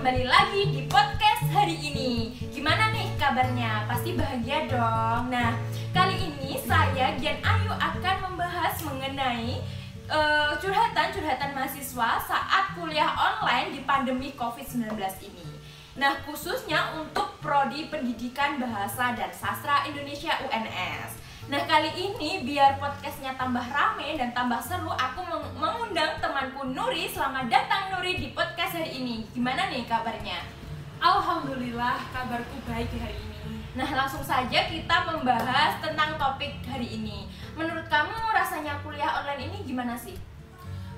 kembali lagi di podcast hari ini. Gimana nih kabarnya? Pasti bahagia dong. Nah, kali ini saya Gian Ayu akan membahas mengenai curhatan-curhatan mahasiswa saat kuliah online di pandemi COVID-19 ini. Nah, khususnya untuk Prodi Pendidikan Bahasa dan Sastra Indonesia UNS. Nah, kali ini biar podcastnya tambah rame dan tambah seru, aku mengundang temanku Nuri. Selamat datang Nuri di podcast hari ini. Gimana nih kabarnya? Alhamdulillah, kabarku baik hari ini. Nah, langsung saja kita membahas tentang topik hari ini. Menurut kamu rasanya kuliah online ini gimana sih?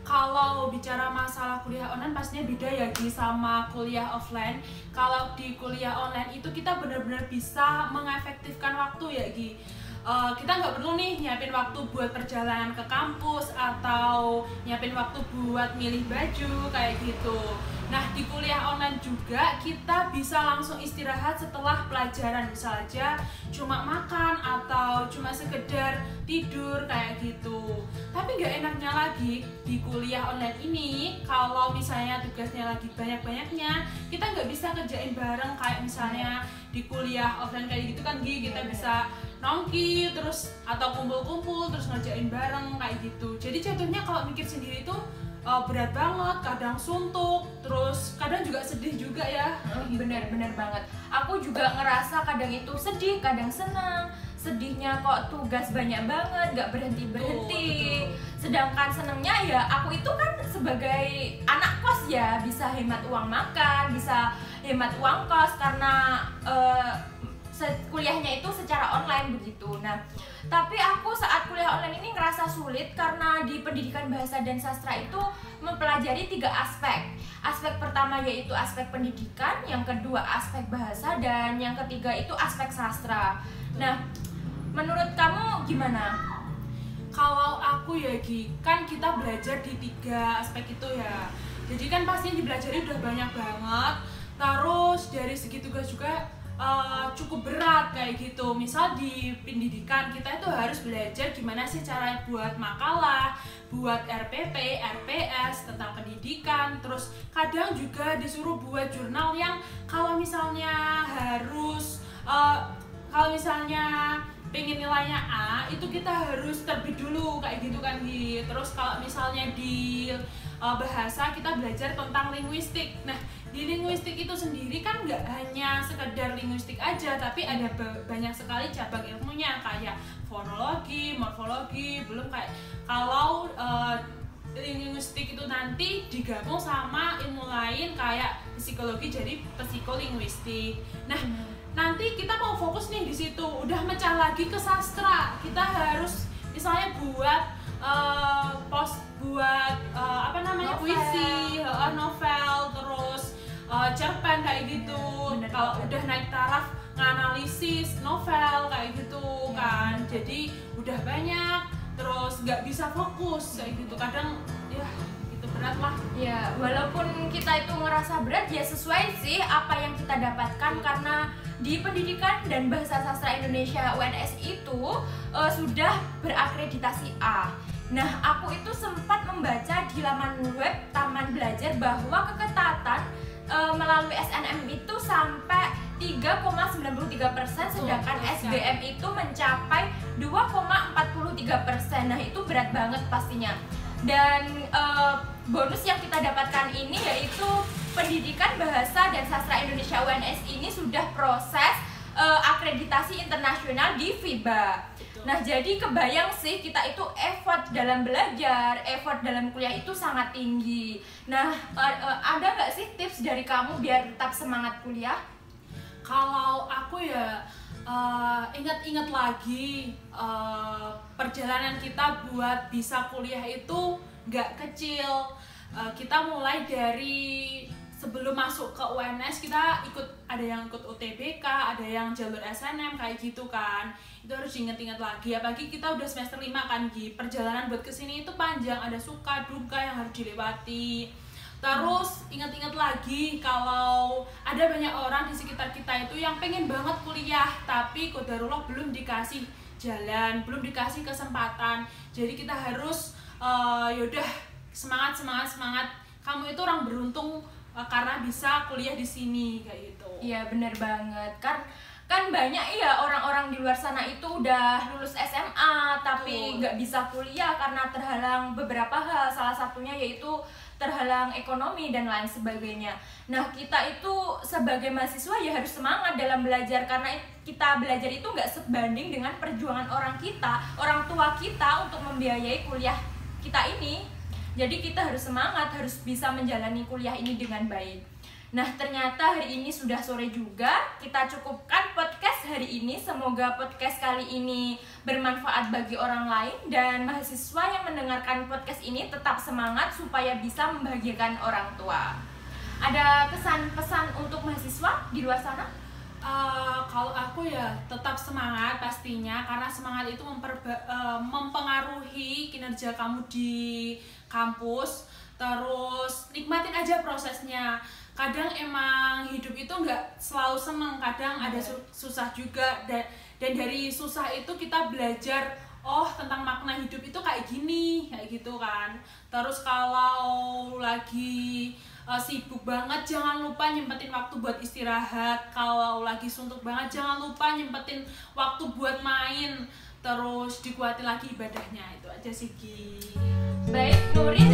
Kalau bicara masalah kuliah online pastinya beda ya Gi sama kuliah offline. Kalau di kuliah online itu kita benar-benar bisa mengefektifkan waktu ya Gi. Kita nggak perlu nih nyiapin waktu buat perjalanan ke kampus atau nyiapin waktu buat milih baju kayak gitu. Nah, di kuliah online juga kita bisa langsung istirahat setelah pelajaran, misal aja cuma makan atau cuma sekedar tidur kayak gitu. Tapi nggak enaknya lagi di kuliah online ini, kalau misalnya tugasnya lagi banyak-banyaknya, kita nggak bisa kerjain bareng kayak misalnya di kuliah offline kayak gitu kan Gi, kita bisa nongki terus atau kumpul-kumpul terus ngerjain bareng kayak gitu. Jadi jatuhnya kalau mikir sendiri tuh berat banget, kadang suntuk, terus kadang juga sedih juga ya. Bener-bener banget. Aku juga ngerasa kadang itu sedih, kadang senang. Sedihnya kok tugas banyak banget, gak berhenti-berhenti. Sedangkan senangnya ya aku itu kan sebagai anak kos ya, bisa hemat uang makan, bisa hemat uang kos karena kuliahnya itu secara online begitu. Nah, tapi aku saat kuliah online ini ngerasa sulit karena di pendidikan bahasa dan sastra itu mempelajari 3 aspek. Aspek pertama yaitu aspek pendidikan, yang kedua aspek bahasa, dan yang ketiga itu aspek sastra. Nah, menurut kamu gimana? Kalau aku ya Gi, kan kita belajar di 3 aspek itu ya. Jadi kan pastinya dipelajari udah banyak banget. Terus dari segi tugas juga cukup berat kayak gitu. Misal di pendidikan kita itu harus belajar gimana sih cara buat makalah, buat RPP, RPS tentang pendidikan. Terus kadang juga disuruh buat jurnal yang kalau misalnya pengen nilainya A, itu kita harus terbit dulu kayak gitu kan Gi. Terus kalau misalnya di bahasa kita belajar tentang linguistik. Nah, di linguistik itu sendiri kan nggak hanya sekedar linguistik aja, tapi ada banyak sekali cabang ilmunya kayak fonologi, morfologi, belum kayak kalau linguistik itu nanti digabung sama ilmu lain kayak psikologi jadi psikolinguistik. Nah, nanti kita mau fokus nih di situ, udah mecah lagi ke sastra. Kita harus misalnya buat puisi, novel, terus cerpen kayak gitu. Kalau udah naik taraf nganalisis novel kayak gitu kan, jadi udah banyak, terus nggak bisa fokus kayak gitu. Kadang ya itu berat lah. Ya, walaupun kita itu ngerasa berat, ya sesuai sih apa yang kita dapatkan karena di Pendidikan dan Bahasa Sastra Indonesia UNS itu sudah berakreditasi A. Nah, aku itu sempat membaca di laman web Taman Belajar bahwa keketatan melalui SNM itu sampai 3,93%, sedangkan SBM itu mencapai 2,43%. Nah, itu berat banget pastinya. Dan bonus yang kita dapatkan ini yaitu Pendidikan Bahasa dan Sastra Indonesia UNS ini sudah proses akreditasi internasional di FIBA. Nah, jadi kebayang sih kita itu effort dalam belajar, effort dalam kuliah itu sangat tinggi. Nah, ada nggak sih tips dari kamu biar tetap semangat kuliah? Kalau aku ya ingat-ingat lagi perjalanan kita buat bisa kuliah itu nggak kecil. Kita mulai dari sebelum masuk ke UNS kita ada yang ikut UTBK, ada yang jalur SNM kayak gitu kan. Itu harus diingat-ingat lagi, apalagi kita udah semester 5 kan Gi. Perjalanan buat kesini itu panjang, ada suka duka yang harus dilewati. Terus ingat-ingat lagi kalau ada banyak orang di sekitar kita itu yang pengen banget kuliah, tapi qadarullah belum dikasih jalan, belum dikasih kesempatan. Jadi kita harus yaudah semangat. Kamu itu orang beruntung karena bisa kuliah di sini kayak gitu. Iya bener banget kan banyak ya orang-orang di luar sana itu udah lulus SMA tapi nggak bisa kuliah karena terhalang beberapa hal, salah satunya yaitu terhalang ekonomi dan lain sebagainya. Nah kita itu sebagai mahasiswa ya harus semangat dalam belajar, karena kita belajar itu nggak sebanding dengan perjuangan orang tua kita untuk membiayai kuliah kita ini. Jadi kita harus semangat, harus bisa menjalani kuliah ini dengan baik. Nah ternyata hari ini sudah sore juga, kita cukupkan podcast hari ini. Semoga podcast kali ini bermanfaat bagi orang lain dan mahasiswa yang mendengarkan podcast ini tetap semangat supaya bisa membahagiakan orang tua. Ada kesan-pesan untuk mahasiswa di luar sana? Kalau aku ya tetap semangat pastinya, karena semangat itu mempengaruhi kinerja kamu di kampus. Terus nikmatin aja prosesnya. Kadang emang hidup itu nggak selalu seneng, kadang ada susah juga, dan dari susah itu kita belajar tentang makna hidup itu kayak gini, kayak gitu kan. Terus kalau lagi sibuk banget jangan lupa nyempetin waktu buat istirahat. Kalau lagi suntuk banget jangan lupa nyempetin waktu buat main. Terus dikuatin lagi ibadahnya, itu aja sih Gi. Baik, Nurin